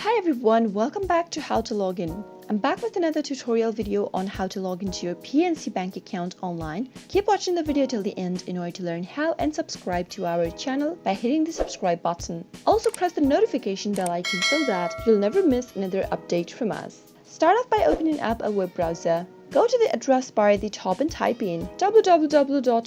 Hi everyone, welcome back to How to Login. I'm back with another tutorial video on how to log into your PNC Bank account online. Keep watching the video till the end in order to learn how and subscribe to our channel by hitting the subscribe button. Also press the notification bell icon so that you'll never miss another update from us. Start off by opening up a web browser. Go to the address bar at the top and type in www.pnc.com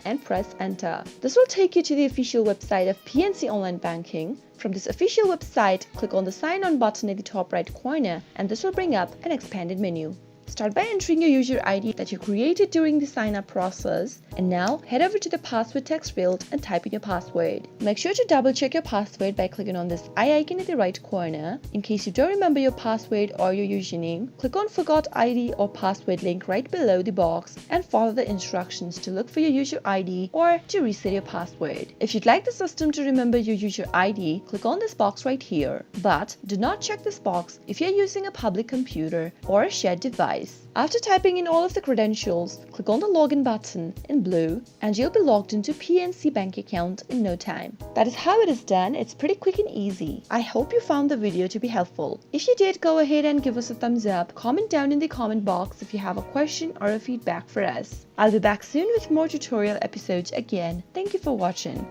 and press enter. This will take you to the official website of PNC Online Banking. From this official website, click on the sign on button at the top right corner and this will bring up an expanded menu. Start by entering your user ID that you created during the sign up process, and now head over to the password text field and type in your password. Make sure to double check your password by clicking on this eye icon at the right corner. In case you don't remember your password or your username, click on Forgot ID or Password link right below the box and follow the instructions to look for your user ID or to reset your password. If you'd like the system to remember your user ID, click on this box right here. But do not check this box if you're using a public computer or a shared device. After typing in all of the credentials, click on the login button in blue and you'll be logged into PNC Bank account in no time. That is how it is done. It's pretty quick and easy. I hope you found the video to be helpful. If you did, go ahead and give us a thumbs up. Comment down in the comment box if you have a question or a feedback for us. I'll be back soon with more tutorial episodes again. Thank you for watching.